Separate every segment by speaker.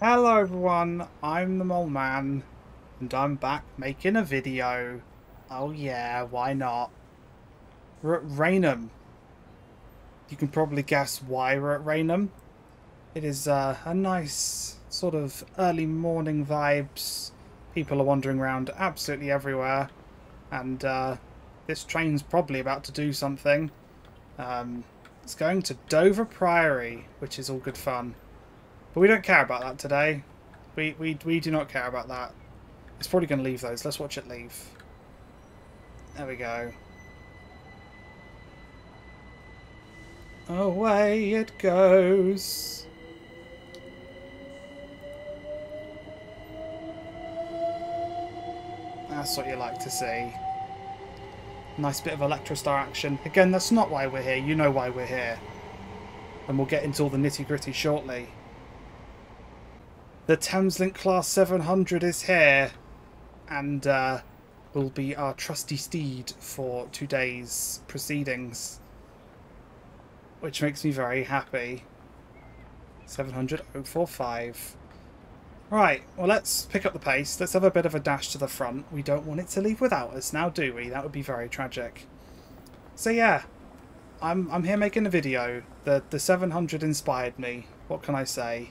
Speaker 1: Hello everyone, I'm the Mole Man, and I'm back making a video. Oh yeah, why not? We're at Raynham. You can probably guess why we're at Raynham. It is a nice sort of early morning vibes. People are wandering around absolutely everywhere, and this train's probably about to do something. It's going to Dover Priory, which is all good fun. But we don't care about that today. We do not care about that. It's probably going to leave those. Let's watch it leave. There we go. Away it goes. That's what you like to see. Nice bit of Electrostar action. Again, that's not why we're here. You know why we're here. And we'll get into all the nitty-gritty shortly. The Thameslink Class 700 is here, and will be our trusty steed for today's proceedings, which makes me very happy. 700,045. Right, well, let's pick up the pace. Let's have a bit of a dash to the front. We don't want it to leave without us now, do we? That would be very tragic. So yeah, I'm here making a video. The 700 inspired me. What can I say?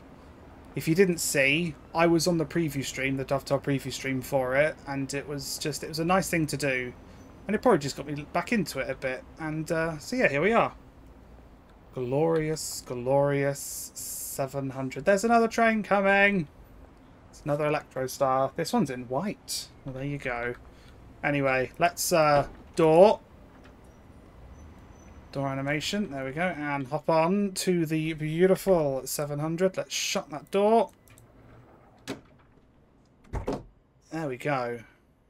Speaker 1: If you didn't see, I was on the preview stream, the Dovetail preview stream for it, and it was a nice thing to do. And it probably just got me back into it a bit. And so yeah, here we are. Glorious, glorious 700. There's another train coming. It's another Electrostar. This one's in white. Well, there you go. Anyway, let's door animation, there we go, and hop on to the beautiful 700. Let's shut that door. There we go.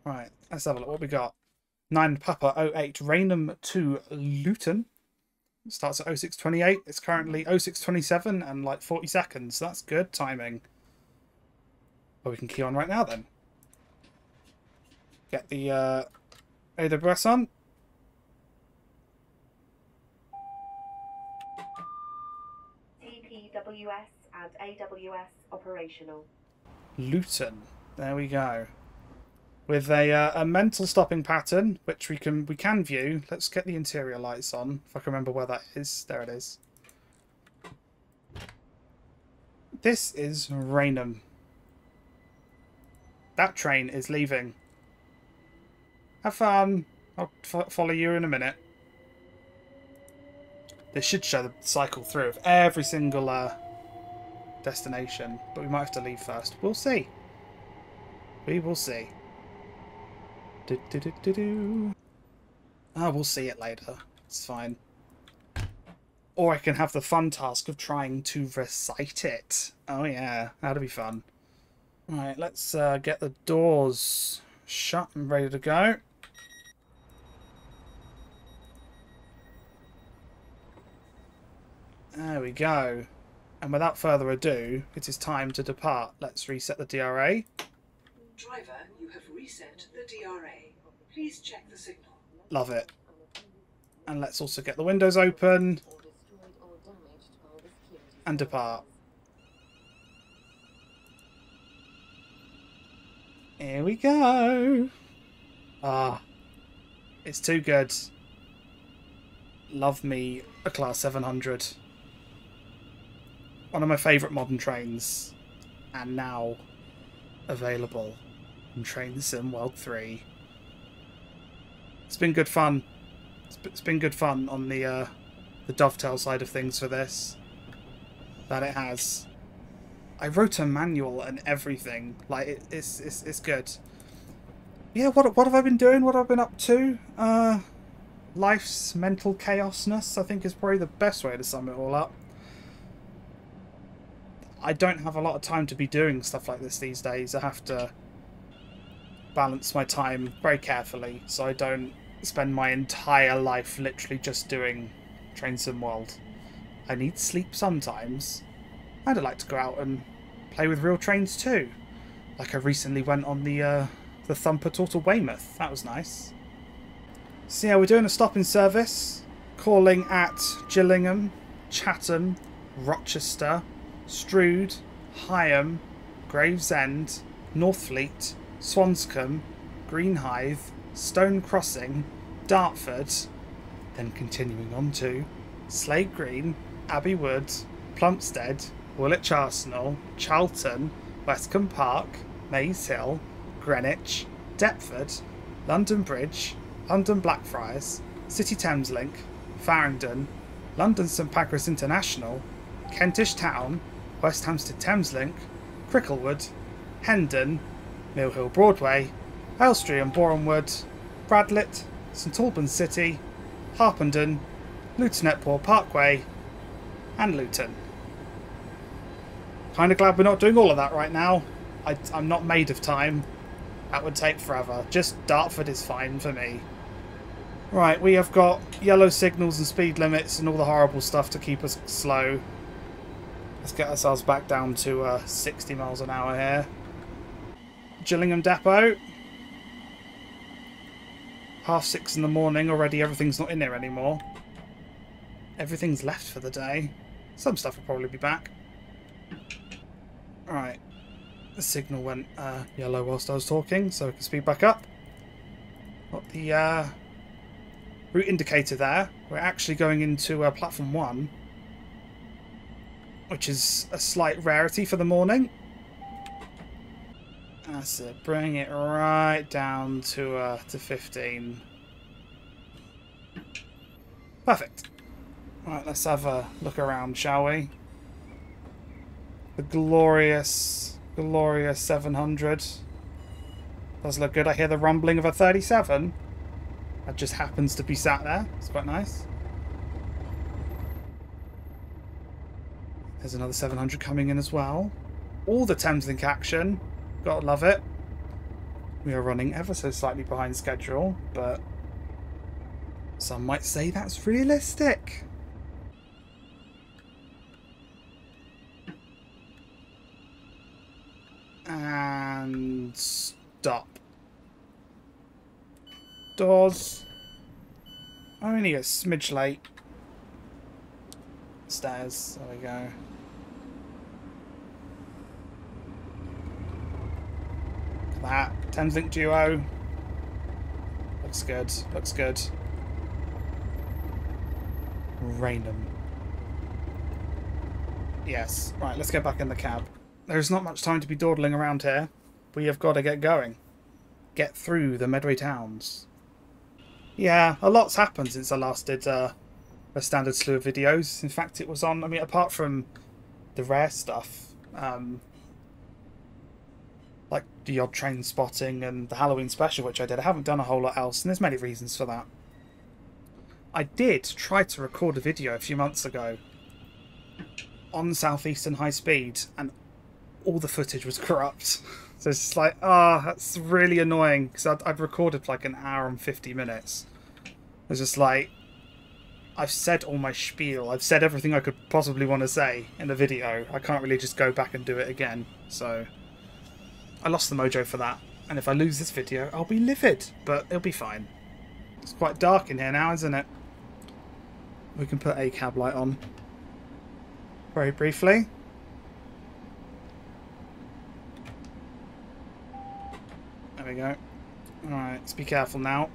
Speaker 1: Right, let's have a look what we got. 9 Papa 08 Raynham to Luton. It starts at 0628. It's currently 0627 and like 40 seconds. That's good timing. Well, we can key on right now then. Get the AWS on.
Speaker 2: AWS and AWS operational.
Speaker 1: Luton. There we go. With a mental stopping pattern, which we can view. Let's get the interior lights on, if I can remember where that is. There it is. This is Raynham. That train is leaving. Have fun. I'll follow you in a minute. This should show the cycle through of every single destination, but we might have to leave first. We'll see. We will see. Oh, we'll see it later. It's fine. Or I can have the fun task of trying to recite it. Oh yeah, that'll be fun. Right, let's get the doors shut and ready to go. There we go. And without further ado, it is time to depart. Let's reset the DRA.
Speaker 3: Driver, you have reset the DRA. Please check the signal.
Speaker 1: Love it. And let's also get the windows open. And depart. Here we go. Ah. It's too good. Love me a Class 700. One of my favourite modern trains, and now available in Train Sim World 3. It's been good fun. It's been good fun on the Dovetail side of things for this. That it has. I wrote a manual and everything. Like it's good. Yeah, what have I been doing? What have I been up to? Life's mental chaosness, I think, is probably the best way to sum it all up. I don't have a lot of time to be doing stuff like this these days. I have to balance my time very carefully so I don't spend my entire life literally just doing Train Sim World. I need sleep sometimes. I'd like to go out and play with real trains too. Like I recently went on the Thumper tour to Weymouth. That was nice. So yeah, we're doing a stop in service, calling at Gillingham, Chatham, Rochester, Strood, Higham, Gravesend, Northfleet, Swanscombe, Greenhithe, Stone Crossing, Dartford, then continuing on to Slade Green, Abbey Wood, Plumstead, Woolwich Arsenal, Charlton, Westcombe Park, Maze Hill, Greenwich, Deptford, London Bridge, London Blackfriars, City Thameslink, Farringdon, London St Pancras International, Kentish Town, West Hampstead Thameslink, Cricklewood, Hendon, Mill Hill Broadway, Elstree and Borehamwood, Bradlett, St Albans City, Harpenden, Luton Netport Parkway, and Luton. Kind of glad we're not doing all of that right now. I'm not made of time. That would take forever. Just Dartford is fine for me. Right, we have got yellow signals and speed limits and all the horrible stuff to keep us slow. Let's get ourselves back down to 60 miles an hour here. Gillingham Depot. 6:30 in the morning already. Everything's not in here anymore. Everything's left for the day. Some stuff will probably be back. Right. The signal went yellow whilst I was talking, so we can speed back up. Got the route indicator there. We're actually going into platform 1, which is a slight rarity for the morning. That's it. Bring it right down to 15. Perfect. Right, let's have a look around, shall we? The glorious 700. Does look good. I hear the rumbling of a 37. That just happens to be sat there. It's quite nice. There's another 700 coming in as well. All the Thameslink action. Gotta love it. We are running ever so slightly behind schedule, but some might say that's realistic. And stop. Doors. Only a smidge late. Stairs. There we go. That Thameslink duo looks good. Looks good. Raynham. Yes. Right, let's get back in the cab. There's not much time to be dawdling around here. We have got to get going. Get through the Medway Towns. Yeah, a lot's happened since I last did a standard slew of videos. In fact, it was on, I mean, apart from the rare stuff, like the odd train spotting and the Halloween special, which I did, I haven't done a whole lot else, and there's many reasons for that. I did try to record a video a few months ago on Southeastern High Speed, and all the footage was corrupt. So it's just like, that's really annoying, because I'd recorded for like an hour and 50 minutes. It's just like, I've said all my spiel. I've said everything I could possibly want to say in the video. I can't really just go back and do it again. So I lost the mojo for that. And if I lose this video, I'll be livid. But it'll be fine. It's quite dark in here now, isn't it? We can put a cab light on. Very briefly. There we go. Alright, let's be careful now.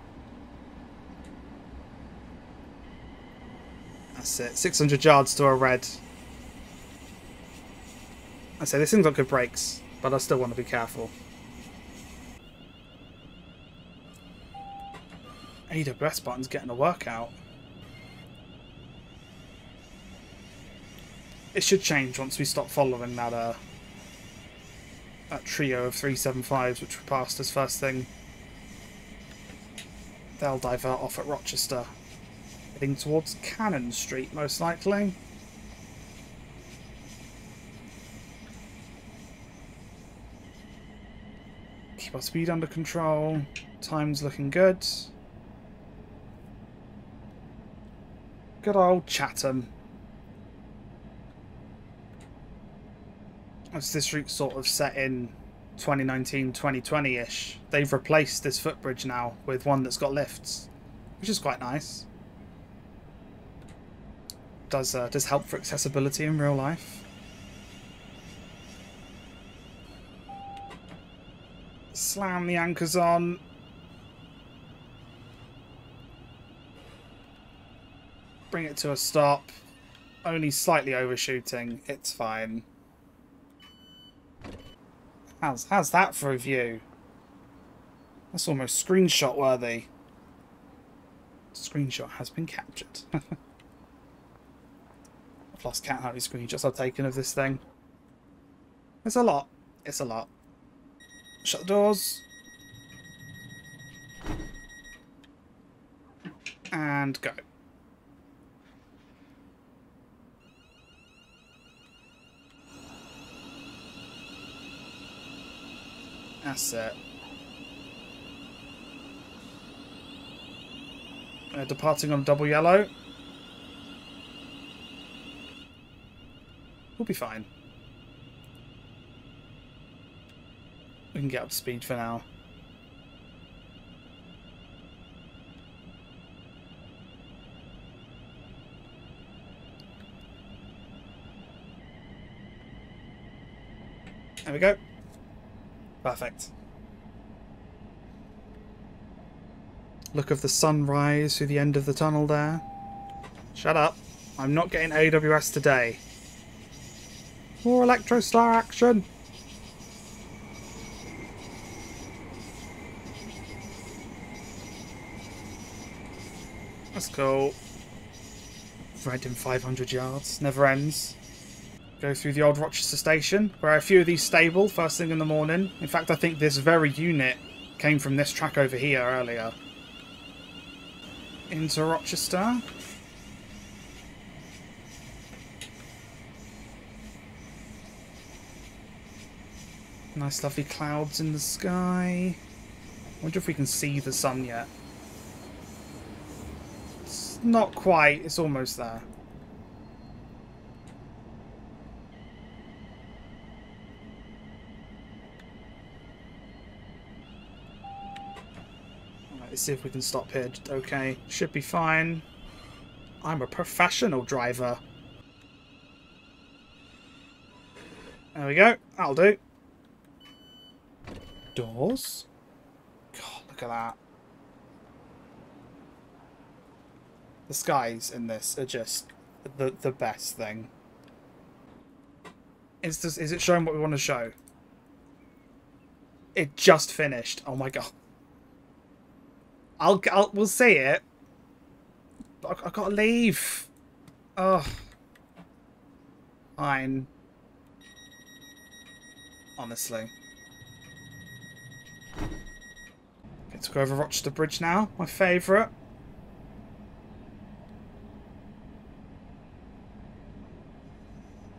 Speaker 1: That's it. 600 yards to a red. I say this thing's got good brakes, but I still want to be careful. AWS button's getting a workout. It should change once we stop following that trio of 375s which we passed as first thing. They'll divert off at Rochester, heading towards Cannon Street most likely. Keep our speed under control. Time's looking good. Good old Chatham. As this route sort of set in 2019, 2020-ish, they've replaced this footbridge now with one that's got lifts, which is quite nice. Does help for accessibility in real life. Slam the anchors on. Bring it to a stop. Only slightly overshooting. It's fine. How's that for a view? That's almost screenshot worthy. Screenshot has been captured. I've lost count how many screenshots I've taken of this thing. It's a lot. It's a lot. Shut the doors. And go. That's it. Departing on double yellow. We'll be fine. We can get up to speed for now. There we go. Perfect. Look of the sunrise through the end of the tunnel there. Shut up. I'm not getting AWS today. More Electrostar action. That's cool. Right in 500 yards. Never ends. Go through the old Rochester station, where a few of these stable first thing in the morning. In fact, I think this very unit came from this track over here earlier. Into Rochester. Nice lovely clouds in the sky. Wonder if we can see the sun yet. It's not quite, it's almost there. Let's see if we can stop here. Okay, should be fine. I'm a professional driver. There we go. That'll do. Doors? God, look at that. The skies in this are just the best thing. Is it showing what we want to show? It just finished. Oh my god. We'll see it. But I gotta leave. Oh. Fine. Honestly. Get to go over Rochester Bridge now. My favourite.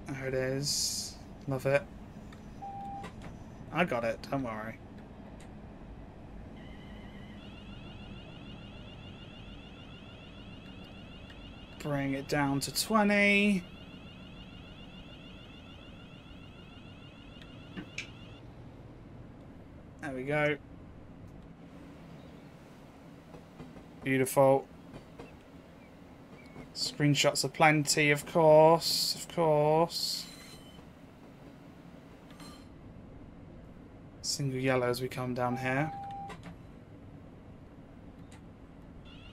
Speaker 1: There it is. Love it. I got it. Don't worry. Bring it down to 20. There we go. Beautiful. Screenshots are plenty, of course. Of course. Single yellow as we come down here.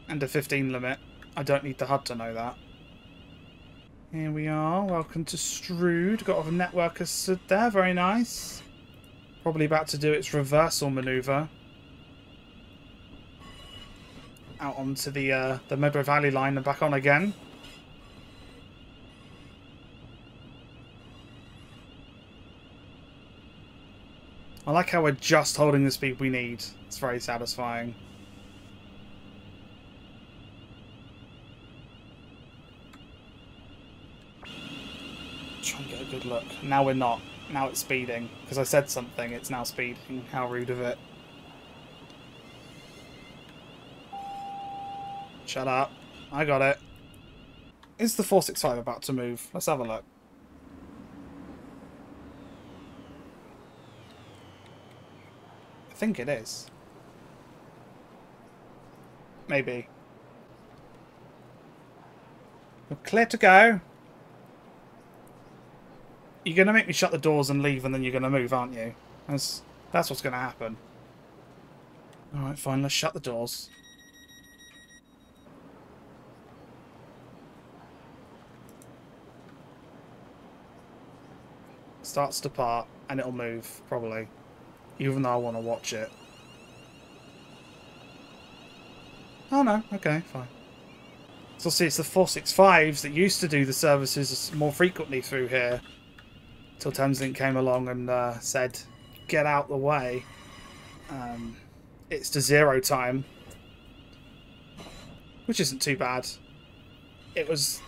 Speaker 1: And a 15 limit. I don't need the HUD to know that. Here we are. Welcome to Strood. Got a networker stood there. Very nice. Probably about to do its reversal manoeuvre. Out onto the Medway Valley line and back on again. I like how we're just holding the speed we need. It's very satisfying. Try and get a good look. Now we're not. Now it's speeding. Because I said something, it's now speeding. How rude of it. Shut up. I got it. Is the 465 about to move? Let's have a look. I think it is. Maybe. We're clear to go. You're going to make me shut the doors and leave and then you're going to move, aren't you? That's what's going to happen. Alright, fine, let's shut the doors. Starts to part, and it'll move, probably. Even though I want to watch it. Oh no, okay, fine. So see, it's the 465s that used to do the services more frequently through here. Till Thameslink came along and said, get out the way. It's Desiro time. Which isn't too bad. It was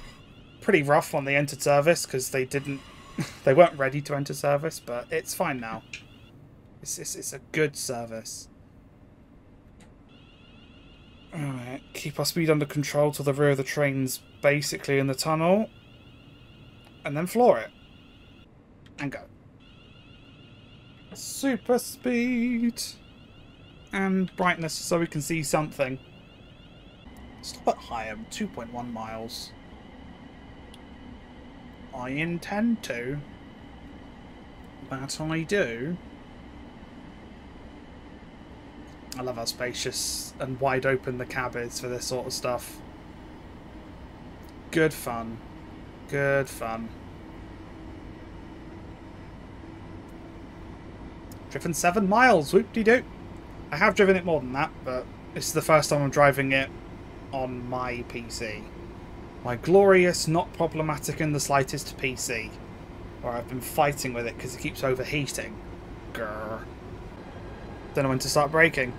Speaker 1: pretty rough when they entered service because they didn't... they weren't ready to enter service, but it's fine now. It's a good service. Alright, keep our speed under control till the rear of the train's basically in the tunnel. And then floor it. And go. Super speed. And brightness so we can see something. Stop at Higham, 2.1 miles. I intend to. That I do. I love how spacious and wide open the cab is for this sort of stuff. Good fun. Good fun. Driven 7 miles, whoop-de-doo. I have driven it more than that, but this is the first time I'm driving it on my PC. My glorious, not problematic in the slightest PC. Where I've been fighting with it because it keeps overheating. Grrr. Don't know when to start braking.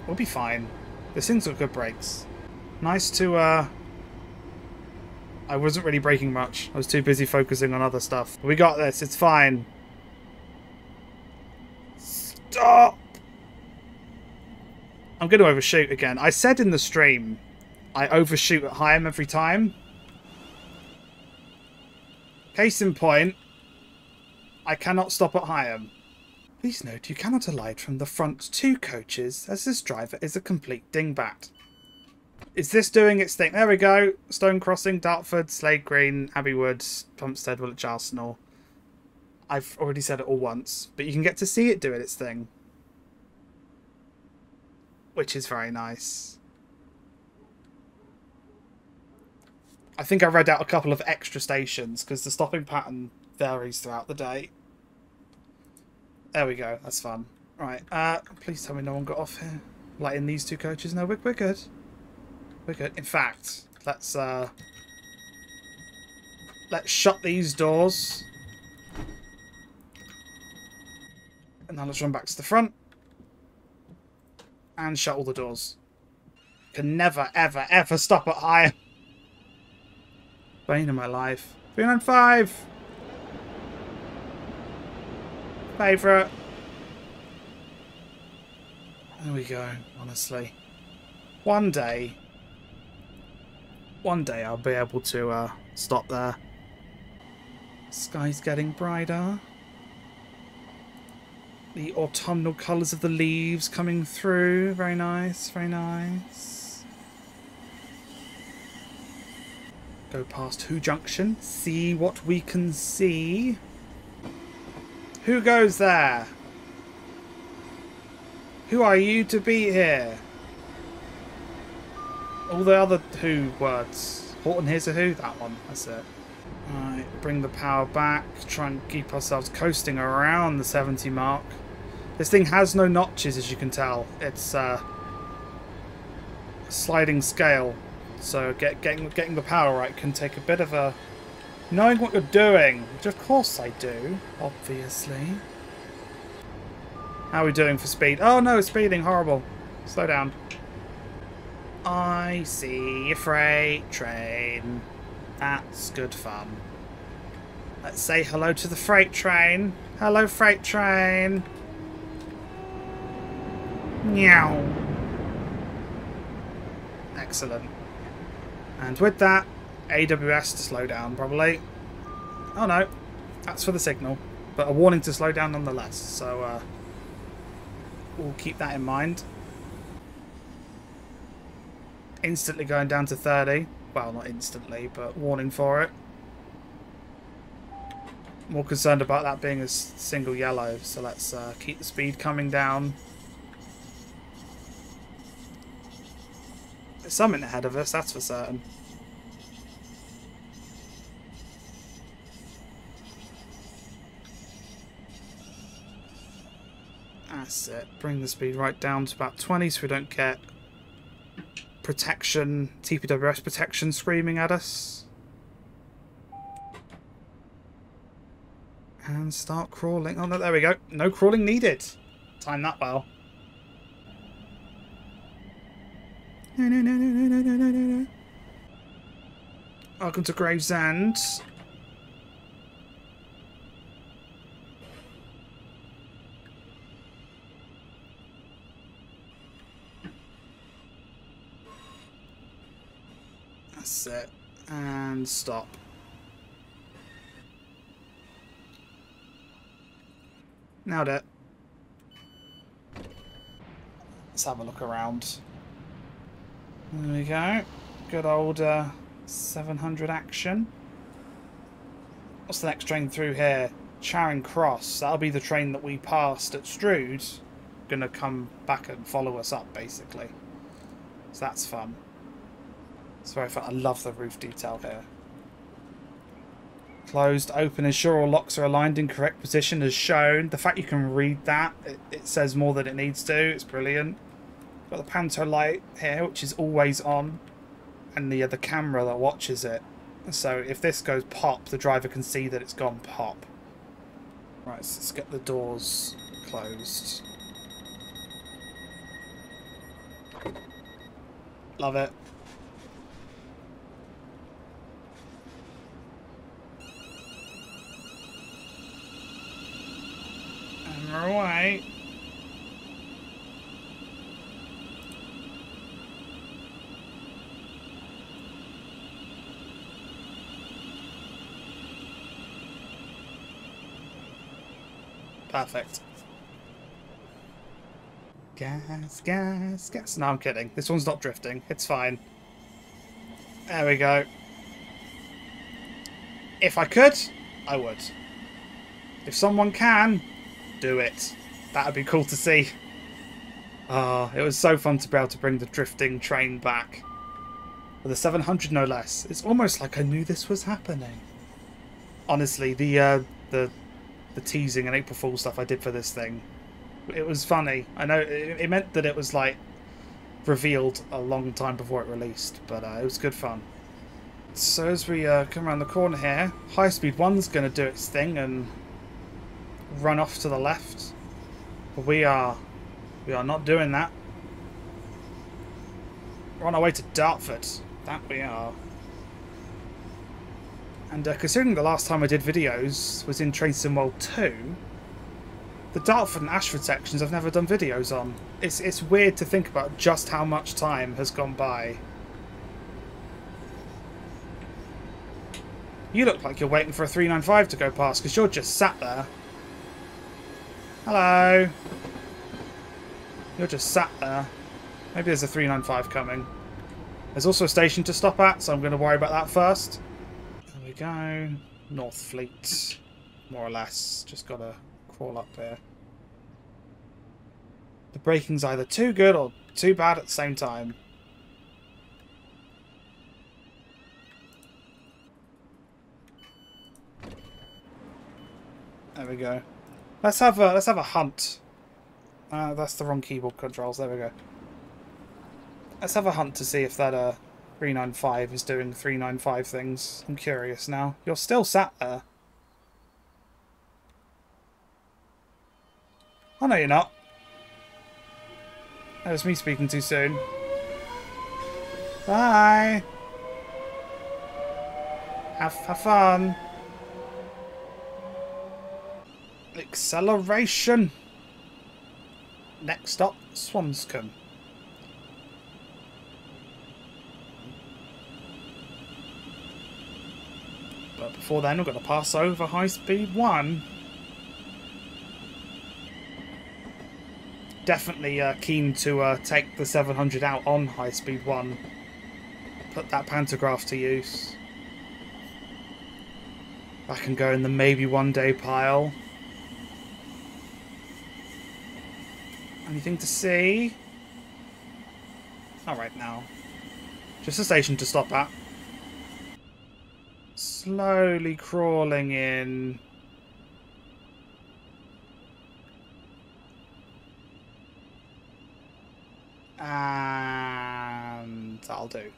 Speaker 1: We'll be fine. This thing's got good brakes. Nice to, I wasn't really braking much. I was too busy focusing on other stuff. We got this. It's fine. Stop! I'm going to overshoot again. I said in the stream, I overshoot at Higham every time. Case in point, I cannot stop at Higham. Please note you cannot alight from the front 2 coaches as this driver is a complete dingbat. Is this doing its thing? There we go. Stone Crossing, Dartford, Slade Green, Abbey Wood, Plumstead, Woolwich Arsenal. I've already said it all once, but you can get to see it doing its thing. Which is very nice. I think I read out a couple of extra stations because the stopping pattern varies throughout the day. There we go. That's fun. Right. Please tell me no one got off here. Like in these 2 coaches. No, we're good. We're good. In fact, let's shut these doors. And now let's run back to the front. And shut all the doors. Can never, ever, ever stop at Higham. Bane of my life. 395! Favourite. There we go, honestly. One day I'll be able to stop there. Sky's getting brighter. The autumnal colours of the leaves coming through. Very nice, very nice. Go past Who Junction. See what we can see. Who goes there? Who are you to be here? All the other Who words. Horton Here's a Who? That one. That's it. Alright, bring the power back. Try and keep ourselves coasting around the 70 mark. This thing has no notches, as you can tell. It's a sliding scale. So getting the power right can take a bit of a... Knowing what you're doing, which of course I do, obviously. How are we doing for speed? Oh no, it's speeding, horrible. Slow down. I see a freight train. That's good fun. Let's say hello to the freight train. Hello, freight train. Meow. Excellent. And with that, AWS to slow down, probably. Oh no, that's for the signal. But a warning to slow down nonetheless, so we'll keep that in mind. Instantly going down to 30. Well, not instantly, but warning for it. More concerned about that being a single yellow, so let's keep the speed coming down. There's something ahead of us, that's for certain. That's it. Bring the speed right down to about 20 so we don't get protection, TPWS protection screaming at us. And start crawling. Oh no, there we go. No crawling needed. Time that well. No, no, no, no, no, no, no, no, no. Welcome to Gravesend. That's it. And stop. Nailed it. Let's have a look around. There we go. Good old 700 action. What's the next train through here? Charing Cross. That'll be the train that we passed at Strood. Gonna come back and follow us up, basically. So that's fun. It's very fun. I love the roof detail here. Closed, open, ensure all locks are aligned in correct position as shown. The fact you can read that, it says more than it needs to. It's brilliant. Got the panto light here, which is always on, and the camera that watches it. So if this goes pop, the driver can see that it's gone pop. Right, so let's get the doors closed. Love it. And we're away. Perfect. Gas, gas, gas. No, I'm kidding. This one's not drifting. It's fine. There we go. If I could, I would. If someone can, do it. That would be cool to see. Oh, it was so fun to be able to bring the drifting train back. With a 700 no less. It's almost like I knew this was happening. Honestly, the teasing and April Fool stuff I did for this thing, it was funny. I know it meant that it was like revealed a long time before it released, but it was good fun. So as we come around the corner here, High Speed 1's going to do its thing and run off to the left, but we are not doing that. We're on our way to Dartford. That we are. And considering the last time I did videos was in Train Sim World 2, the Dartford and Ashford sections I've never done videos on. It's weird to think about just how much time has gone by. You look like you're waiting for a 395 to go past because you're just sat there. Hello. You're just sat there. Maybe there's a 395 coming. There's also a station to stop at, so I'm going to worry about that first. There we go. North Fleet. More or less. Just got to crawl up here. The braking's either too good or too bad at the same time. There we go. Let's have a hunt. That's the wrong keyboard controls. There we go. Let's have a hunt to see if that 395 is doing 395 things. I'm curious now. You're still sat there. Oh no, you're not. That was me speaking too soon. Bye. Have fun. Acceleration. Next stop, Swanscombe. But before then, we're going to pass over High Speed 1. Definitely keen to take the 700 out on High Speed 1. Put that pantograph to use. That can go in the maybe one day pile. Anything to see? All right now. Just a station to stop at. Slowly crawling in. And that'll do.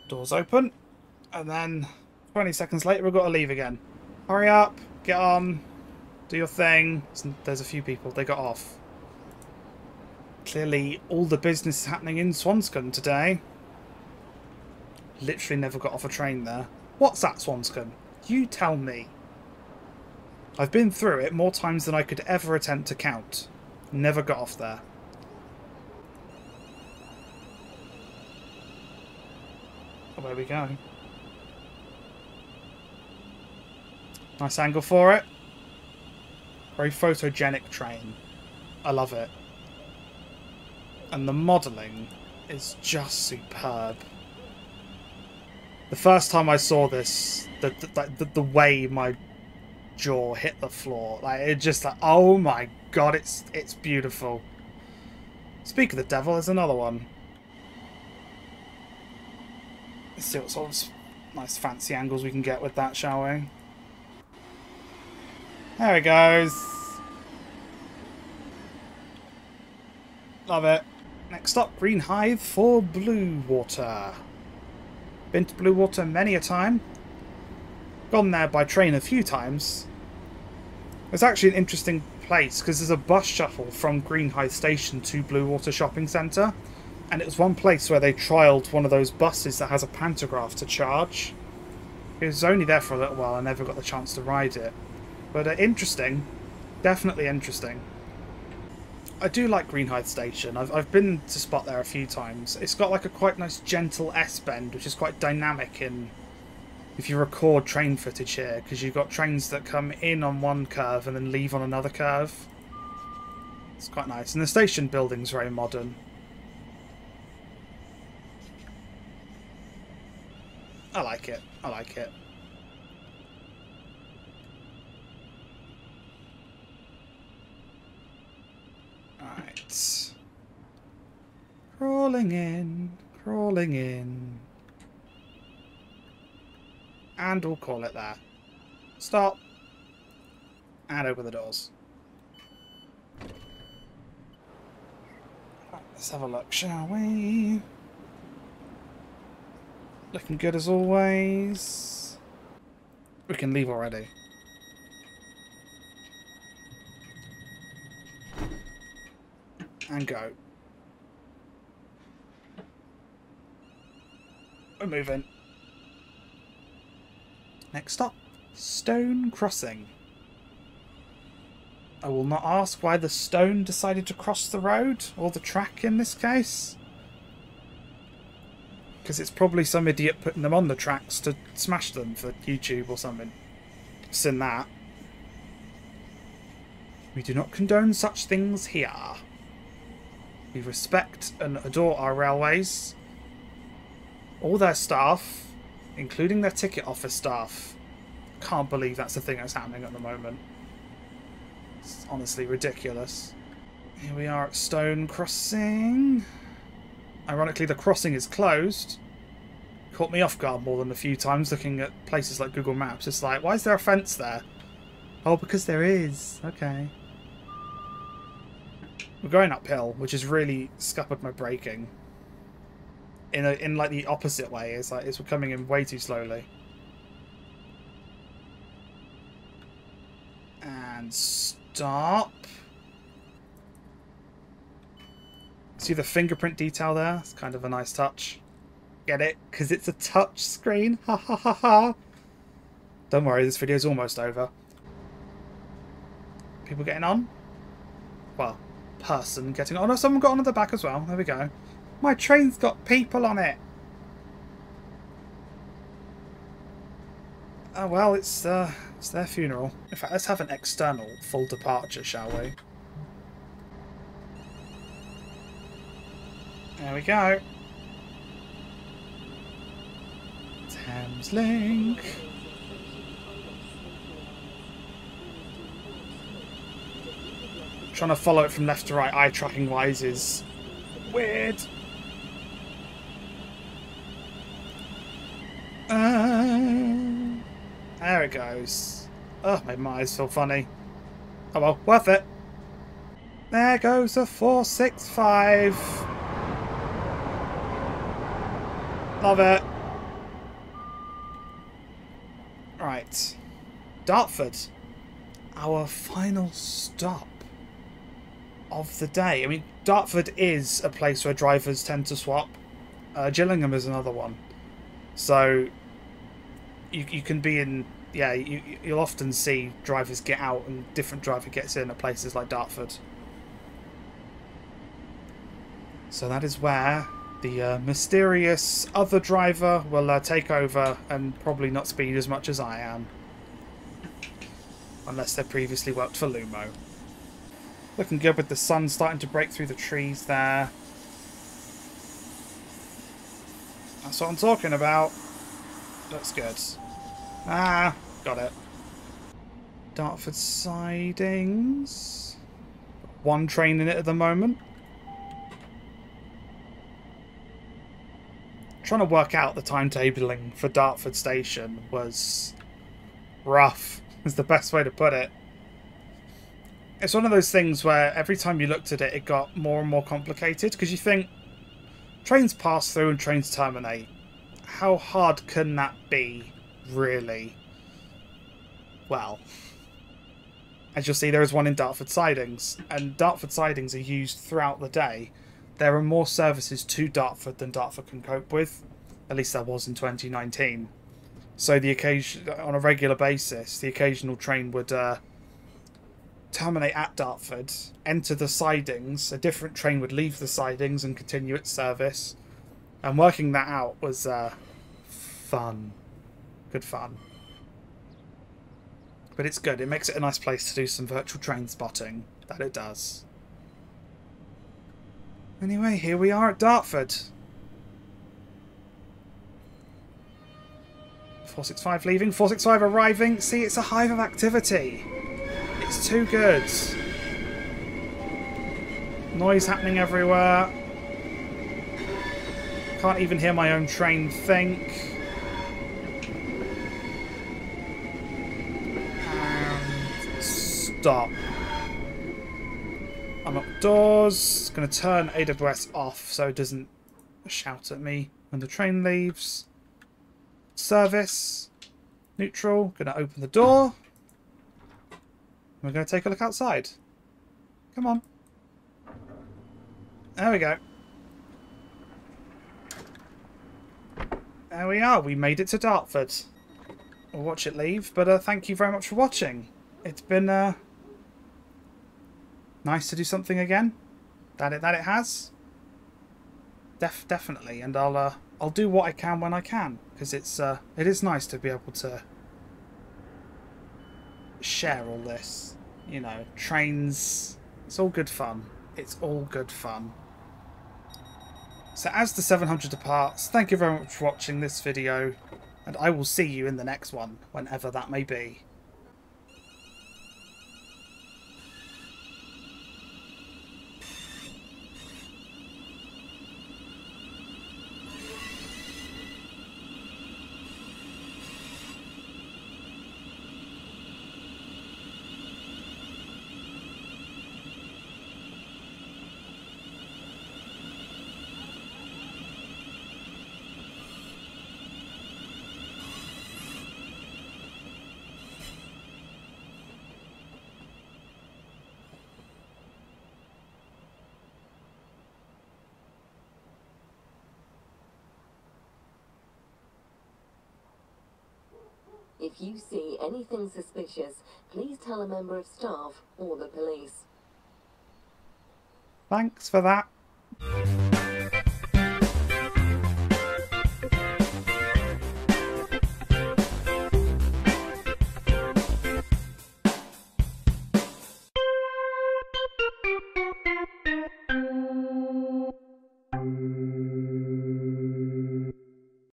Speaker 1: Doors open. And then 20 seconds later we've got to leave again. Hurry up. Get on. Do your thing. There's a few people. They got off. Clearly all the business is happening in Swanscombe today. Literally never got off a train there. What's that, Swanscombe? You tell me. I've been through it more times than I could ever attempt to count. Never got off there. Away we go. Nice angle for it. Very photogenic train. I love it. And the modelling is just superb. The first time I saw this, the way my jaw hit the floor, like it just like, oh my god, it's beautiful. Speak of the devil, there's another one. Let's see what sort of nice fancy angles we can get with that, shall we? There it goes. Love it. Next up, Green Hive for Blue Water. Been to Blue Water many a time. Gone there by train a few times. It's actually an interesting place because there's a bus shuttle from Green Hive Station to Blue Water Shopping Centre. And it was one place where they trialled one of those buses that has a pantograph to charge. It was only there for a little while. I never got the chance to ride it. But interesting. Definitely interesting. I do like Green Hive Station. I've been to spot there a few times. It's got like a quite nice gentle S-bend, which is quite dynamic in if you record train footage here, because you've got trains that come in on one curve and then leave on another curve. It's quite nice. And the station building's very modern. I like it. I like it. Right. Crawling in, crawling in. And we'll call it there. Stop. And open the doors. Right, let's have a look, shall we? Looking good as always. We can leave already. And go. We're moving. Next stop, Stone Crossing. I will not ask why the stone decided to cross the road, or the track in this case. Because it's probably some idiot putting them on the tracks to smash them for YouTube or something. Seen that. We do not condone such things here. We respect and adore our railways. All their staff, including their ticket office staff. Can't believe that's the thing that's happening at the moment. It's honestly ridiculous. Here we are at Stone Crossing. Ironically, the crossing is closed. Caught me off guard more than a few times looking at places like Google Maps. It's like, why is there a fence there? Oh, because there is. Okay. We're going uphill, which has really scuppered my braking. In like the opposite way. It's like we're coming in way too slowly. And stop. See the fingerprint detail there? It's kind of a nice touch. Get it? Because it's a touch screen. Ha ha ha ha. Don't worry, this video's almost over. People getting on? Well, person getting on. Oh no, someone got on at the back as well. There we go. My train's got people on it. Oh well, it's their funeral. In fact, let's have an external full departure, shall we? There we go. Thames Link. Trying to follow it from left to right, eye tracking wise, is weird. There it goes. Oh, made my eyes feel funny. Oh well, worth it. There goes a 465. Love it. Right. Dartford. Our final stop of the day. I mean, Dartford is a place where drivers tend to swap. Gillingham is another one. So you can be in, yeah, you'll often see drivers get out and different driver gets in at places like Dartford. So that is where the mysterious other driver will take over and probably not speed as much as I am. Unless they previously worked for Lumo. Looking good with the sun starting to break through the trees there. That's what I'm talking about. Looks good. Ah, got it. Dartford sidings. One train in it at the moment. Trying to work out the timetabling for Dartford Station was rough, is the best way to put it. It's one of those things where every time you looked at it, it got more and more complicated, because you think, trains pass through and trains terminate. How hard can that be, really? Well, as you'll see, there is one in Dartford sidings, and Dartford sidings are used throughout the day. There are more services to Dartford than Dartford can cope with. At least there was in 2019. So the occasion, on a regular basis, the occasional train would terminate at Dartford, enter the sidings, a different train would leave the sidings and continue its service. And working that out was fun. Good fun. But it's good. It makes it a nice place to do some virtual train spotting. That it does. Anyway, here we are at Dartford. 465 leaving, 465 arriving. See, it's a hive of activity. It's too good. Noise happening everywhere. Can't even hear my own train think. And stop. I'm outdoors. Going to turn AWS off so it doesn't shout at me when the train leaves. Service. Neutral. Going to open the door. We're going to take a look outside. Come on. There we go. There we are. We made it to Dartford. We'll watch it leave, but thank you very much for watching. It's been nice to do something again. That it has. Definitely, and I'll do what I can when I can, because it is nice to be able to share all this. You know, trains. It's all good fun. It's all good fun. So as the 700 departs, thank you very much for watching this video, and I will see you in the next one, whenever that may be.
Speaker 4: If you see anything suspicious, please tell a member of staff or the police.
Speaker 1: Thanks for that.